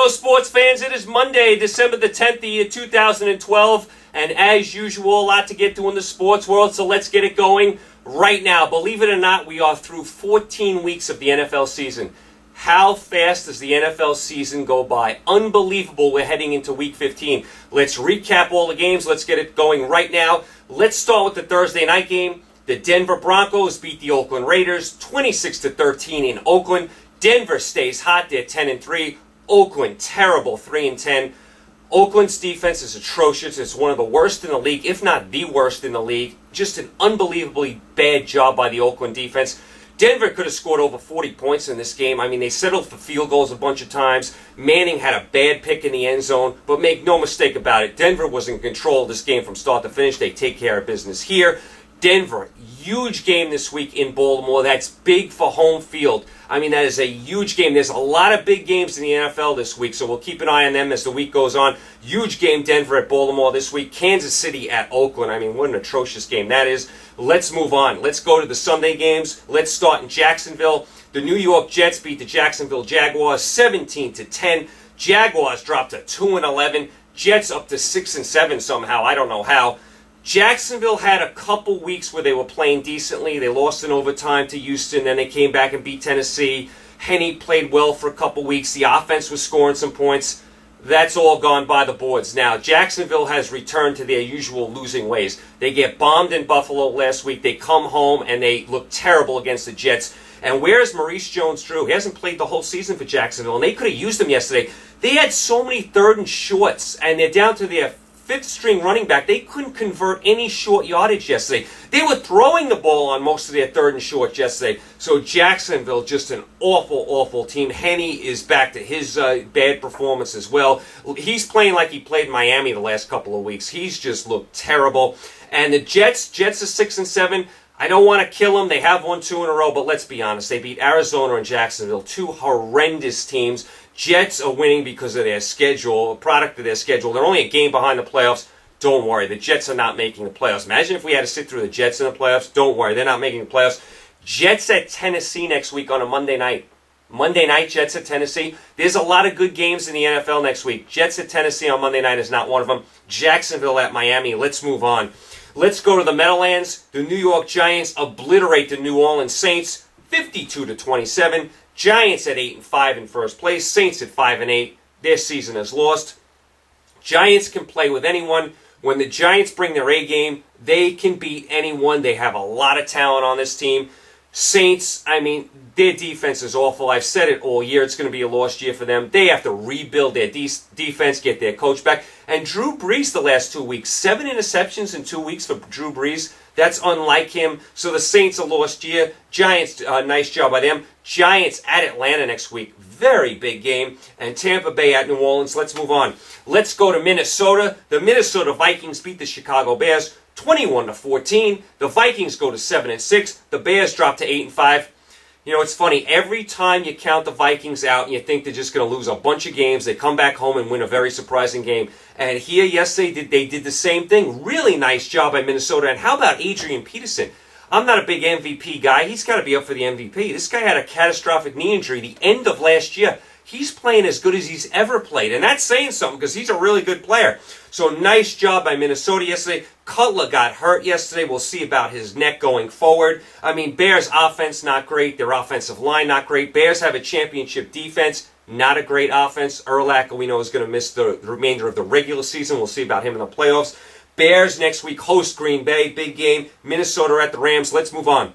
Hello, sports fans. It is Monday, December the 10th, the year 2012. And as usual, a lot to get to in the sports world, so let's get it going right now. Believe it or not, we are through 14 weeks of the NFL season. How fast does the NFL season go by? Unbelievable. We're heading into week 15. Let's recap all the games. Let's get it going right now. Let's start with the Thursday night game. The Denver Broncos beat the Oakland Raiders 26-13 in Oakland. Denver stays hot. They're 10-3. Oakland, terrible, 3-10. Oakland's defense is atrocious. It's one of the worst in the league, if not the worst in the league. Just an unbelievably bad job by the Oakland defense. Denver could have scored over 40 points in this game. I mean, they settled for field goals a bunch of times. Manning had a bad pick in the end zone, but make no mistake about it, Denver was in control of this game from start to finish. They take care of business here. Denver, huge game this week in Baltimore. That's big for home field. I mean, that is a huge game. There's a lot of big games in the NFL this week, so we'll keep an eye on them as the week goes on. Huge game, Denver at Baltimore this week. Kansas City at Oakland. I mean, what an atrocious game that is. Let's move on. Let's go to the Sunday games. Let's start in Jacksonville. The New York Jets beat the Jacksonville Jaguars 17-10. Jaguars dropped to 2-11. Jets up to 6-7 somehow. I don't know how. Jacksonville had a couple weeks where they were playing decently. They lost in overtime to Houston, then they came back and beat Tennessee. Henne played well for a couple weeks. The offense was scoring some points. That's all gone by the boards now. Jacksonville has returned to their usual losing ways. They get bombed in Buffalo last week. They come home and they look terrible against the Jets. And where's Maurice Jones-Drew? He hasn't played the whole season for Jacksonville, and they could have used him yesterday. They had so many third and shorts, and they're down to their fifth-string running back. They couldn't convert any short yardage yesterday. They were throwing the ball on most of their third and short yesterday. So Jacksonville, just an awful, awful team. Henne is back to his bad performance as well. He's playing like he played in Miami the last couple of weeks. He's just looked terrible. And the Jets are 6-7. I don't want to kill them. They have won 2 in a row, but let's be honest. They beat Arizona and Jacksonville, 2 horrendous teams. Jets are winning because of their schedule, a product of their schedule. They're only a game behind the playoffs. Don't worry. The Jets are not making the playoffs. Imagine if we had to sit through the Jets in the playoffs. Don't worry. They're not making the playoffs. Jets at Tennessee next week on a Monday night. Monday night, Jets at Tennessee. There's a lot of good games in the NFL next week. Jets at Tennessee on Monday night is not one of them. Jacksonville at Miami. Let's move on. Let's go to the Meadowlands. The New York Giants obliterate the New Orleans Saints 52-27. Giants at 8-5 in first place. Saints at 5-8. Their season is lost. Giants can play with anyone. When the Giants bring their A game, they can beat anyone. They have a lot of talent on this team. Saints, I mean, their defense is awful. I've said it all year. It's going to be a lost year for them. They have to rebuild their defense, get their coach back. And Drew Brees the last 2 weeks. 7 interceptions in 2 weeks for Drew Brees. That's unlike him. So the Saints a lost year. Giants, nice job by them. Giants at Atlanta next week. Very big game. And Tampa Bay at New Orleans. Let's move on. Let's go to Minnesota. The Minnesota Vikings beat the Chicago Bears 21-14. The Vikings go to 7-6. The Bears drop to 8-5. You know, it's funny. Every time you count the Vikings out and you think they're just going to lose a bunch of games, they come back home and win a very surprising game. And here, yesterday, they did the same thing. Really nice job by Minnesota. And how about Adrian Peterson? I'm not a big MVP guy. He's got to be up for the MVP. This guy had a catastrophic knee injury the end of last year. He's playing as good as he's ever played. And that's saying something because he's a really good player. So nice job by Minnesota yesterday. Cutler got hurt yesterday. We'll see about his neck going forward. I mean, Bears offense not great. Their offensive line not great. Bears have a championship defense. Not a great offense. Urlacher, we know, is going to miss the remainder of the regular season. We'll see about him in the playoffs. Bears next week host Green Bay. Big game. Minnesota at the Rams. Let's move on.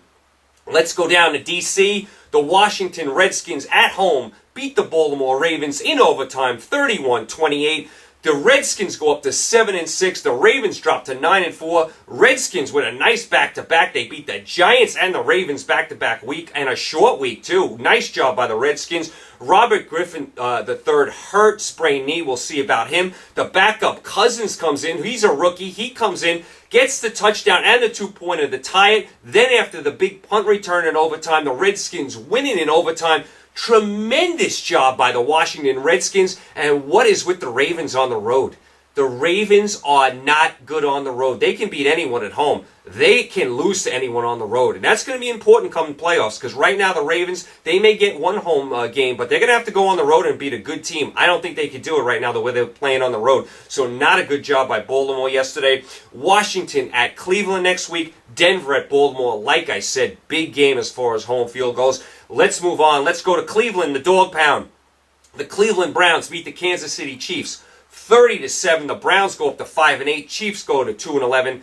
Let's go down to D.C. The Washington Redskins at home beat the Baltimore Ravens in overtime 31-28. The Redskins go up to 7-6. The Ravens drop to 9-4. Redskins with a nice back-to-back. They beat the Giants and the Ravens back-to-back week, and a short week, too. Nice job by the Redskins. Robert Griffin III hurt, sprained knee. We'll see about him. The backup, Cousins, comes in. He's a rookie. He comes in, gets the touchdown and the two-pointer to tie it. Then after the big punt return in overtime, the Redskins winning in overtime. Tremendous job by the Washington Redskins. And what is with the Ravens on the road? The Ravens are not good on the road. They can beat anyone at home. They can lose to anyone on the road. And that's going to be important come playoffs, because right now the Ravens, they may get one home game, but they're going to have to go on the road and beat a good team. I don't think they could do it right now the way they're playing on the road. So not a good job by Baltimore yesterday. Washington at Cleveland next week. Denver at Baltimore. Like I said, big game as far as home field goes. Let's move on. Let's go to Cleveland, the dog pound. The Cleveland Browns beat the Kansas City Chiefs 30-7. The Browns go up to 5-8. Chiefs go to 2-11.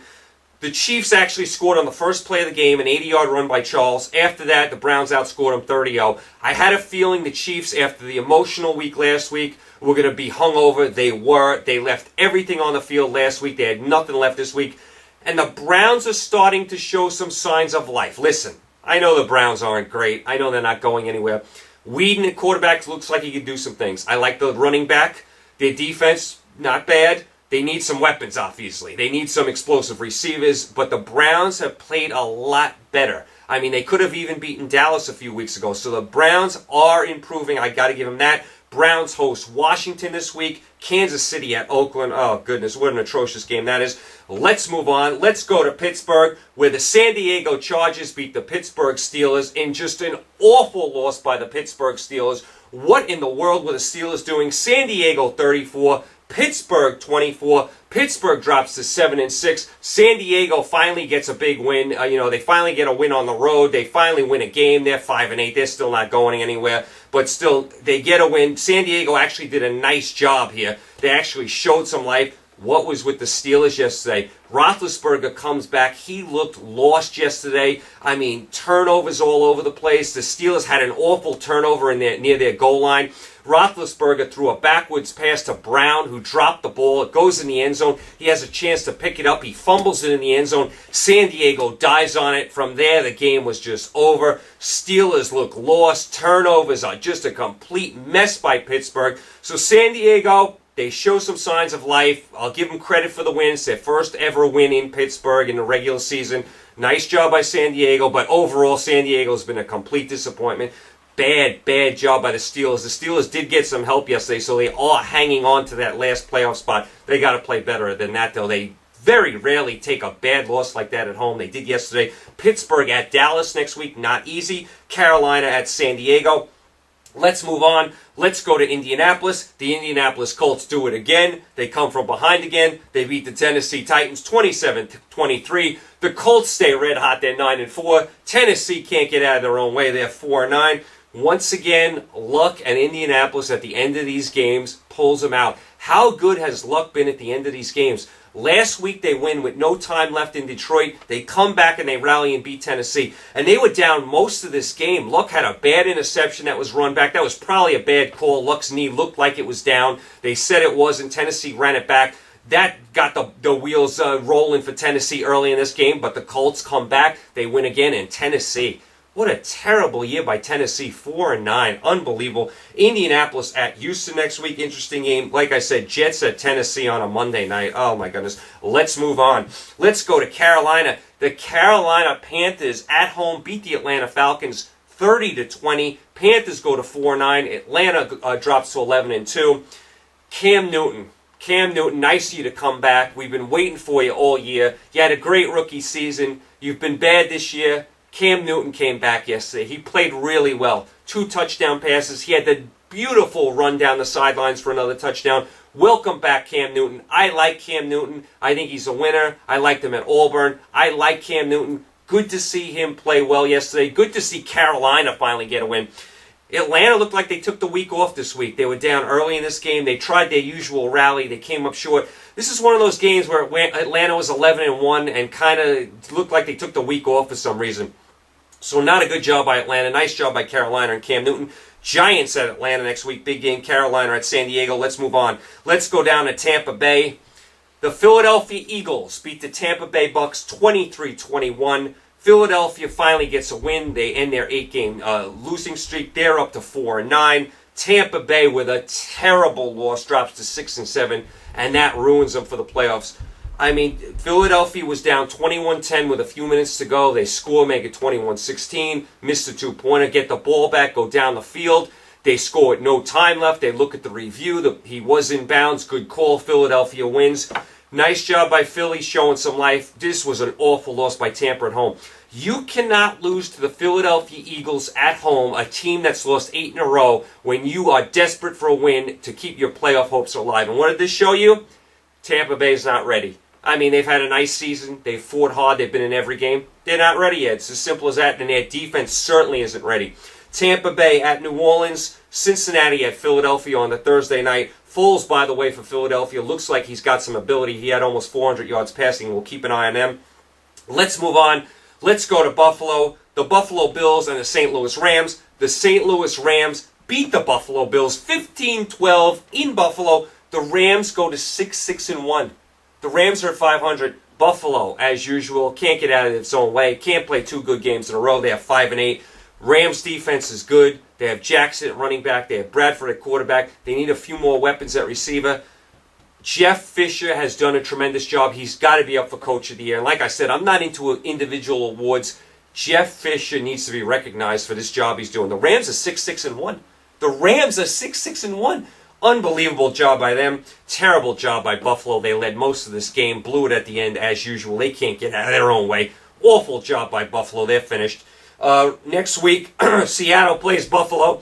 The Chiefs actually scored on the first play of the game, an 80-yard run by Charles. After that, the Browns outscored them 30-0. I had a feeling the Chiefs, after the emotional week last week, were going to be hungover. They were. They left everything on the field last week. They had nothing left this week. And the Browns are starting to show some signs of life. Listen, I know the Browns aren't great. I know they're not going anywhere. Whedon at quarterback looks like he could do some things. I like the running back. Their defense, not bad. They need some weapons, obviously. They need some explosive receivers, but the Browns have played a lot better. I mean, they could have even beaten Dallas a few weeks ago. So the Browns are improving. I got to give them that. Browns host Washington this week. Kansas City at Oakland. Oh, goodness, what an atrocious game that is. Let's move on. Let's go to Pittsburgh, where the San Diego Chargers beat the Pittsburgh Steelers in just an awful loss by the Pittsburgh Steelers. What in the world were the Steelers doing? San Diego 34, Pittsburgh 24. Pittsburgh drops to 7-6. San Diego finally gets a big win. They finally get a win on the road. They finally win a game. They're 5-8. They're still not going anywhere, but still they get a win. San Diego actually did a nice job here. They actually showed some life. What was with the Steelers yesterday? Roethlisberger comes back. He looked lost yesterday. I mean, turnovers all over the place. The Steelers had an awful turnover near their goal line. Roethlisberger threw a backwards pass to Brown, who dropped the ball. It goes in the end zone. He has a chance to pick it up. He fumbles it in the end zone. San Diego dives on it. From there, the game was just over. Steelers look lost. Turnovers are just a complete mess by Pittsburgh. So San Diego, they show some signs of life. I'll give them credit for the wins. Their first ever win in Pittsburgh in the regular season. Nice job by San Diego, but overall, San Diego's been a complete disappointment. Bad job by the Steelers. The Steelers did get some help yesterday, so they are hanging on to that last playoff spot. They got to play better than that, though. They very rarely take a bad loss like that at home. They did yesterday. Pittsburgh at Dallas next week, not easy. Carolina at San Diego. Let's move on. Let's go to Indianapolis. The Indianapolis Colts do it again. They come from behind again. They beat the Tennessee Titans 27-23. The Colts stay red hot. They're 9-4. Tennessee can't get out of their own way. They're 4-9. Once again, Luck and Indianapolis at the end of these games pulls them out. How good has Luck been at the end of these games? Last week they win with no time left in Detroit. They come back and they rally and beat Tennessee. And they were down most of this game. Luck had a bad interception that was run back. That was probably a bad call. Luck's knee looked like it was down. They said it was, and Tennessee ran it back. That got the wheels rolling for Tennessee early in this game, but the Colts come back. They win again, and Tennessee, what a terrible year by Tennessee, 4-9, unbelievable. Indianapolis at Houston next week, interesting game. Like I said, Jets at Tennessee on a Monday night. Oh my goodness. Let's move on. Let's go to Carolina. The Carolina Panthers at home beat the Atlanta Falcons 30-20. Panthers go to 4-9. Atlanta drops to 11-2. Cam Newton, nice of you to come back. We've been waiting for you all year. You had a great rookie season. You've been bad this year. Cam Newton came back yesterday. He played really well. 2 touchdown passes. He had the beautiful run down the sidelines for another touchdown. Welcome back, Cam Newton. I like Cam Newton. I think he's a winner. I liked him at Auburn. I like Cam Newton. Good to see him play well yesterday. Good to see Carolina finally get a win. Atlanta looked like they took the week off this week. They were down early in this game. They tried their usual rally. They came up short. This is one of those games where Atlanta was 11-1 and kind of looked like they took the week off for some reason. So not a good job by Atlanta. Nice job by Carolina and Cam Newton. Giants at Atlanta next week. Big game. Carolina at San Diego. Let's move on. Let's go down to Tampa Bay. The Philadelphia Eagles beat the Tampa Bay Bucks 23-21. Philadelphia finally gets a win. They end their 8-game losing streak. They're up to 4-9. Tampa Bay, with a terrible loss, drops to 6-7, and that ruins them for the playoffs. I mean, Philadelphia was down 21-10 with a few minutes to go. They score, make it 21-16, miss the 2-pointer, get the ball back, go down the field. They score with no time left. They look at the review. He was in bounds. Good call. Philadelphia wins. Nice job by Philly showing some life. This was an awful loss by Tampa at home. You cannot lose to the Philadelphia Eagles at home, a team that's lost 8 in a row, when you are desperate for a win to keep your playoff hopes alive. And what did this show you? Tampa Bay is not ready. I mean, they've had a nice season. They've fought hard. They've been in every game. They're not ready yet. It's as simple as that. And their defense certainly isn't ready. Tampa Bay at New Orleans. Cincinnati at Philadelphia on the Thursday night. Foles, by the way, for Philadelphia, looks like he's got some ability. He had almost 400 yards passing. We'll keep an eye on them. Let's move on. Let's go to Buffalo. The Buffalo Bills and the St. Louis Rams. The St. Louis Rams beat the Buffalo Bills 15-12 in Buffalo. The Rams go to 6-1. The Rams are at 500. Buffalo, as usual, can't get out of its own way. Can't play 2 good games in a row. They have 5-8. Rams defense is good. They have Jackson at running back. They have Bradford at quarterback. They need a few more weapons at receiver. Jeff Fisher has done a tremendous job. He's got to be up for Coach of the Year. And like I said, I'm not into individual awards. Jeff Fisher needs to be recognized for this job he's doing. The Rams are 6-1. The Rams are 6-1. Unbelievable job by them. Terrible job by Buffalo. They led most of this game. Blew it at the end as usual. They can't get out of their own way. Awful job by Buffalo. They're finished. Next week, Seattle plays Buffalo.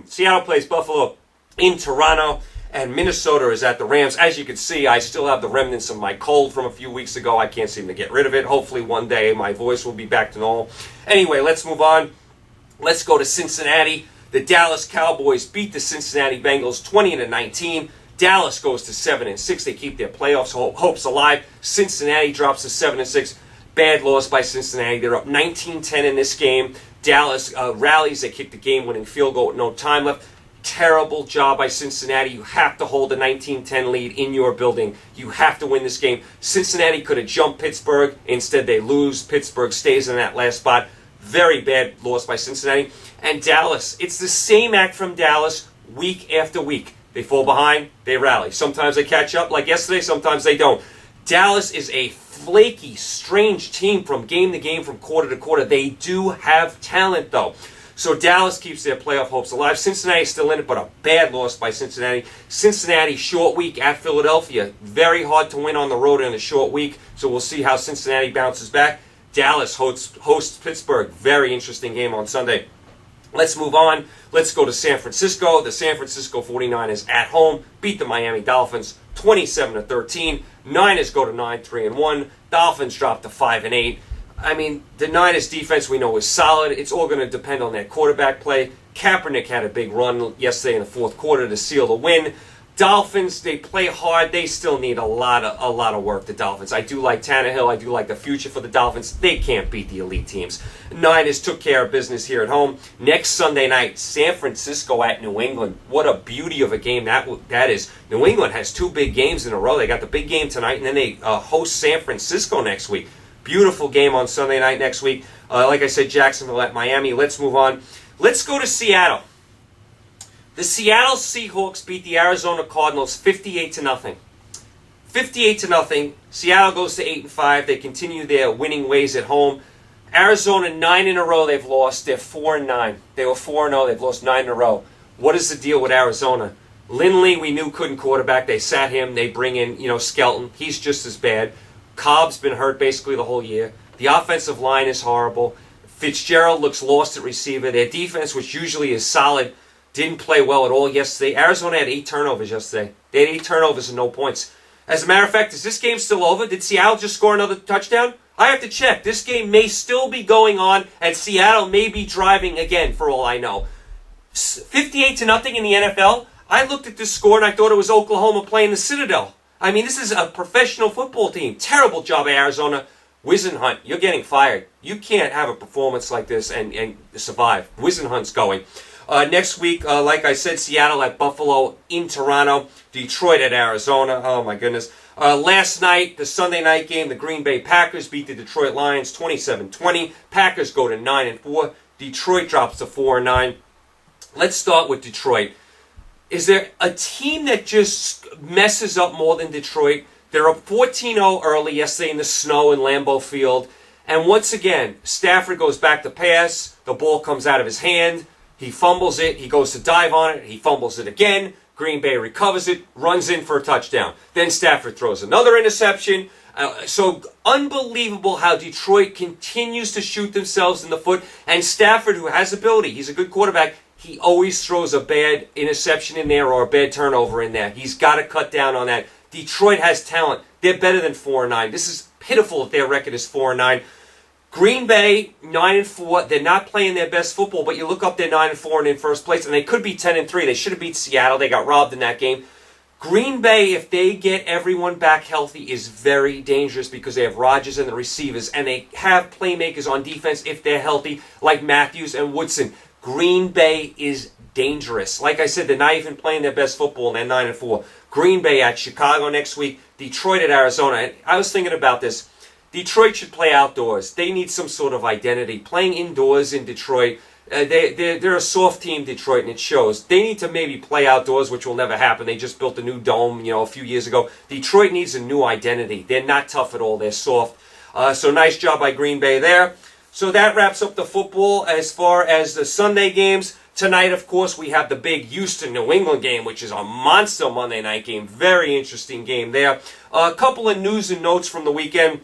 Seattle plays Buffalo in Toronto. And Minnesota is at the Rams. As you can see, I still have the remnants of my cold from a few weeks ago. I can't seem to get rid of it. Hopefully one day my voice will be back to normal. Anyway, let's move on. Let's go to Cincinnati. The Dallas Cowboys beat the Cincinnati Bengals 20-19. Dallas goes to 7-6. They keep their playoffs hopes alive. Cincinnati drops to 7-6. Bad loss by Cincinnati. They're up 19-10 in this game. Dallas rallies. They kick the game-winning field goal with no time left. Terrible job by Cincinnati. You have to hold a 19-10 lead in your building. You have to win this game. Cincinnati could have jumped Pittsburgh. Instead, they lose. Pittsburgh stays in that last spot. Very bad loss by Cincinnati. And Dallas, it's the same act from Dallas week after week. They fall behind, they rally. Sometimes they catch up like yesterday, sometimes they don't. Dallas is a flaky, strange team from game to game, from quarter to quarter. They do have talent, though. So Dallas keeps their playoff hopes alive. Cincinnati's still in it, but a bad loss by Cincinnati. Cincinnati, short week at Philadelphia. Very hard to win on the road in a short week, so we'll see how Cincinnati bounces back. Dallas hosts Pittsburgh. Very interesting game on Sunday. Let's move on. Let's go to San Francisco. The San Francisco 49ers at home beat the Miami Dolphins 27-13. Niners go to 9-3-1. Dolphins drop to 5-8. I mean, the Niners defense we know is solid. It's all going to depend on their quarterback play. Kaepernick had a big run yesterday in the fourth quarter to seal the win. Dolphins, they play hard. They still need a lot of work, the Dolphins. I do like Tannehill. I do like the future for the Dolphins. They can't beat the elite teams. Niners took care of business here at home. Next Sunday night, San Francisco at New England. What a beauty of a game that is. New England has 2 big games in a row. They got the big game tonight, and then they host San Francisco next week. Beautiful game on Sunday night next week. Like I said, Jacksonville at Miami. Let's move on. Let's go to Seattle. The Seattle Seahawks beat the Arizona Cardinals 58-0. 58-0. Seattle goes to 8-5. They continue their winning ways at home. Arizona, 9 in a row they've lost. They're 4-9. They were 4-0. They've lost 9 in a row. What is the deal with Arizona? Lindley, we knew couldn't quarterback. They sat him. They bring in, Skelton. He's just as bad. Cobb's been hurt basically the whole year. The offensive line is horrible. Fitzgerald looks lost at receiver. Their defense, which usually is solid, didn't play well at all yesterday. Arizona had 8 turnovers yesterday. They had 8 turnovers and no points. As a matter of fact, is this game still over? Did Seattle just score another touchdown? I have to check. This game may still be going on, and Seattle may be driving again, for all I know. 58-0 in the NFL. I looked at this score, and I thought it was Oklahoma playing the Citadel. I mean, this is a professional football team. Terrible job by Arizona. Whisenhunt, you're getting fired. You can't have a performance like this and survive. Whisenhunt's going. Next week, like I said, Seattle at Buffalo, in Toronto, Detroit at Arizona. Oh, my goodness. Last night, the Sunday night game, the Green Bay Packers beat the Detroit Lions 27-20. Packers go to 9-4. Detroit drops to 4-9. Let's start with Detroit. Is there a team that just messes up more than Detroit? They're up 14-0 early yesterday in the snow in Lambeau Field. And once again, Stafford goes back to pass. The ball comes out of his hand. He fumbles it. He goes to dive on it. He fumbles it again. Green Bay recovers it, runs in for a touchdown. Then Stafford throws another interception. So unbelievable how Detroit continues to shoot themselves in the foot. And Stafford, who has ability, he's a good quarterback, he always throws a bad interception in there or a bad turnover in there. He's got to cut down on that. Detroit has talent. They're better than 4-9. This is pitiful if their record is 4-9. Green Bay, 9-4. They're not playing their best football, but you look up, they're 9-4 and in first place, and they could be 10-3. They should have beat Seattle. They got robbed in that game. Green Bay, if they get everyone back healthy, is very dangerous because they have Rodgers and the receivers, and they have playmakers on defense if they're healthy, like Matthews and Woodson. Green Bay is dangerous. Like I said, they're not even playing their best football, and they're 9-4. Green Bay at Chicago next week. Detroit at Arizona. And I was thinking about this. Detroit should play outdoors. They need some sort of identity. Playing indoors in Detroit, they're a soft team, Detroit, and it shows. They need to maybe play outdoors, which will never happen. They just built a new dome, a few years ago. Detroit needs a new identity. They're not tough at all. They're soft. So nice job by Green Bay there. So that wraps up the football as far as the Sunday games. Tonight, of course, we have the big Houston-New England game, which is a monster Monday night game. Very interesting game there. A couple of news and notes from the weekend.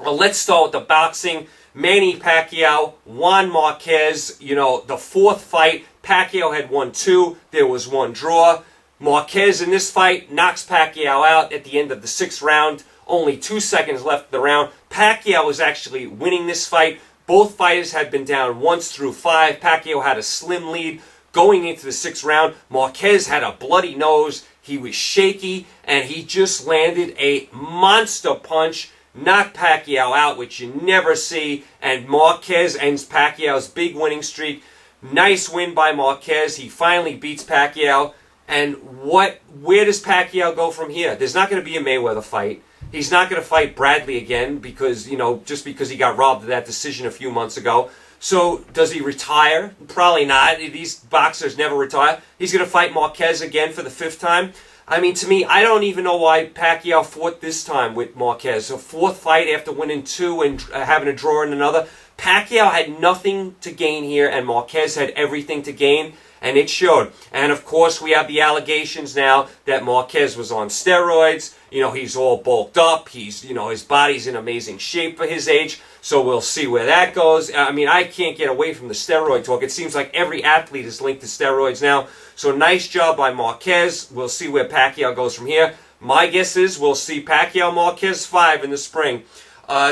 Let's start with the boxing. Manny Pacquiao, Juan Marquez, the fourth fight. Pacquiao had won 2. There was 1 draw. Marquez in this fight knocks Pacquiao out at the end of the 6th round. Only 2 seconds left of the round. Pacquiao was actually winning this fight. Both fighters had been down once through 5. Pacquiao had a slim lead going into the 6th round. Marquez had a bloody nose. He was shaky, and he just landed a monster punch. Knocked Pacquiao out, which you never see, and Marquez ends Pacquiao's big winning streak. Nice win by Marquez. He finally beats Pacquiao. And where does Pacquiao go from here? There's not going to be a Mayweather fight. He's not going to fight Bradley again because, just because he got robbed of that decision a few months ago. So does he retire? Probably not. These boxers never retire. He's going to fight Marquez again for the 5th time. I mean, to me, I don't even know why Pacquiao fought this time with Marquez. A 4th fight after winning 2 and having a draw in another. Pacquiao had nothing to gain here, and Marquez had everything to gain, and it showed. And, of course, we have the allegations now that Marquez was on steroids. He's all bulked up. His body's in amazing shape for his age. So we'll see where that goes. I mean, I can't get away from the steroid talk. It seems like every athlete is linked to steroids now. So nice job by Marquez. We'll see where Pacquiao goes from here. My guess is we'll see Pacquiao-Marquez 5 in the spring.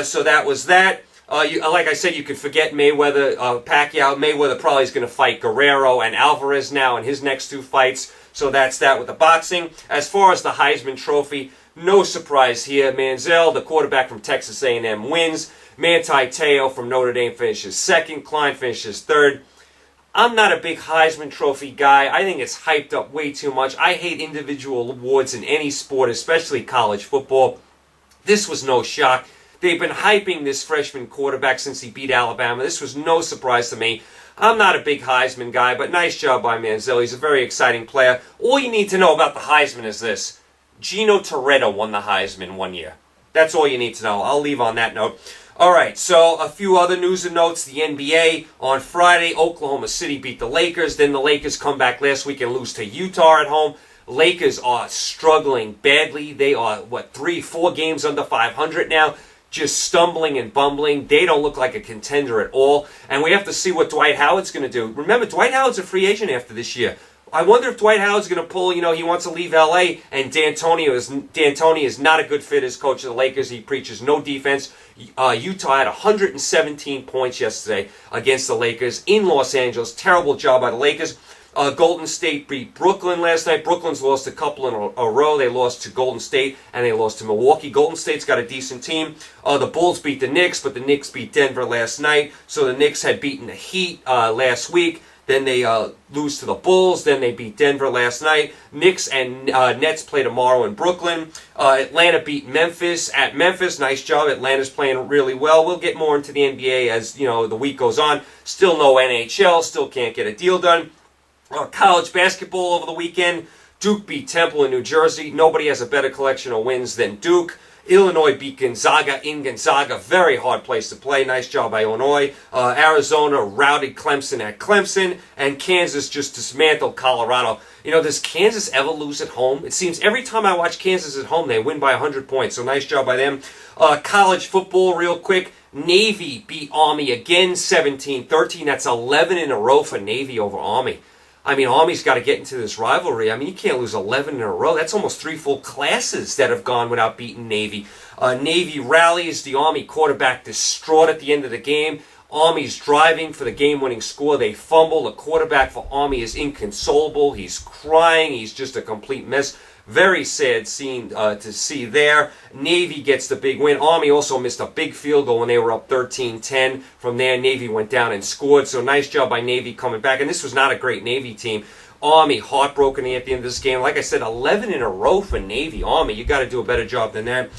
So that was that. Like I said, you could forget Mayweather, Pacquiao. Mayweather probably is going to fight Guerrero and Alvarez now in his next 2 fights. So that's that with the boxing. As far as the Heisman Trophy, no surprise here. Manziel, the quarterback from Texas A&M, wins. Manti Te'o from Notre Dame finishes 2nd. Klein finishes 3rd. I'm not a big Heisman Trophy guy. I think it's hyped up way too much. I hate individual awards in any sport, especially college football. This was no shock. They've been hyping this freshman quarterback since he beat Alabama. This was no surprise to me. I'm not a big Heisman guy, but nice job by Manziel. He's a very exciting player. All you need to know about the Heisman is this. Gino Toretto won the Heisman 1 year. That's all you need to know. I'll leave on that note. All right, so a few other news and notes. The NBA, on Friday, Oklahoma City beat the Lakers. Then the Lakers come back last week and lose to Utah at home. Lakers are struggling badly. They are, 3-4 games under 500 now. Just stumbling and bumbling. They don't look like a contender at all. And we have to see what Dwight Howard's going to do. Remember, Dwight Howard's a free agent after this year. I wonder if Dwight Howard's going to pull, he wants to leave L.A., and D'Antoni is not a good fit as coach of the Lakers. He preaches no defense. Utah had 117 points yesterday against the Lakers in Los Angeles. Terrible job by the Lakers. Golden State beat Brooklyn last night. Brooklyn's lost a couple in a row. They lost to Golden State, and they lost to Milwaukee. Golden State's got a decent team. The Bulls beat the Knicks, but the Knicks beat Denver last night. So the Knicks had beaten the Heat last week. Then they lose to the Bulls. Then they beat Denver last night. Knicks and Nets play tomorrow in Brooklyn. Atlanta beat Memphis at Memphis. Nice job. Atlanta's playing really well. We'll get more into the NBA as the week goes on. Still no NHL. Still can't get a deal done. College basketball over the weekend. Duke beat Temple in New Jersey. Nobody has a better collection of wins than Duke. Illinois beat Gonzaga in Gonzaga. Very hard place to play. Nice job by Illinois. Arizona routed Clemson at Clemson. And Kansas just dismantled Colorado. You know, does Kansas ever lose at home? It seems every time I watch Kansas at home, they win by 100 points. So nice job by them. College football, real quick. Navy beat Army again, 17-13. That's 11 in a row for Navy over Army. I mean, Army's got to get into this rivalry. I mean, you can't lose 11 in a row. That's almost 3 full classes that have gone without beating Navy. Navy rallies. The Army quarterback distraught at the end of the game. Army's driving for the game-winning score. They fumble. The quarterback for Army is inconsolable. He's crying. He's just a complete mess. Very sad scene to see there. Navy gets the big win. Army also missed a big field goal when they were up 13-10. From there, Navy went down and scored. So nice job by Navy coming back. And this was not a great Navy team. Army heartbroken at the end of this game. Like I said, 11 in a row for Navy. Army, you got to do a better job than that.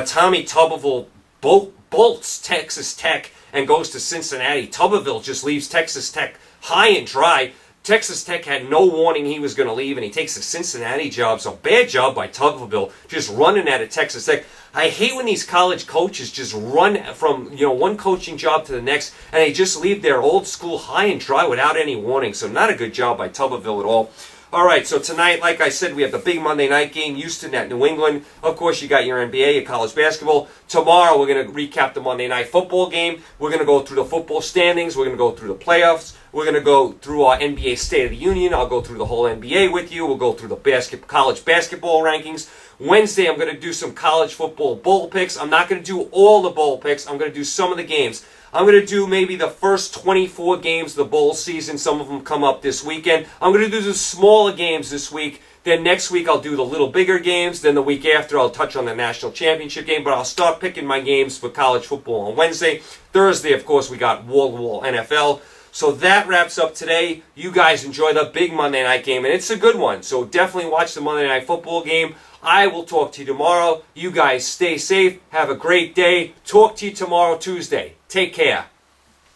Tommy Tuberville bolts Texas Tech and goes to Cincinnati. Tuberville just leaves Texas Tech high and dry. Texas Tech had no warning he was going to leave, and he takes a Cincinnati job. So bad job by Tuberville, just running out of Texas Tech. I hate when these college coaches just run from one coaching job to the next, and they just leave their old school high and dry without any warning. So not a good job by Tuberville at all. All right, so tonight, like I said, we have the big Monday night game, Houston at New England. Of course, you got your NBA, your college basketball. Tomorrow, we're going to recap the Monday night football game. We're going to go through the football standings. We're going to go through the playoffs. We're going to go through our NBA State of the Union. I'll go through the whole NBA with you. We'll go through the college basketball rankings. Wednesday, I'm going to do some college football bowl picks. I'm not going to do all the bowl picks. I'm going to do some of the games. I'm going to do maybe the first 24 games of the bowl season. Some of them come up this weekend. I'm going to do the smaller games this week. Then next week I'll do the little bigger games. Then the week after I'll touch on the national championship game. But I'll start picking my games for college football on Wednesday. Thursday, of course, we got wall-to-wall NFL. So that wraps up today. You guys enjoy the big Monday night game, and it's a good one. So definitely watch the Monday night football game. I will talk to you tomorrow. You guys stay safe. Have a great day. Talk to you tomorrow, Tuesday. Take care.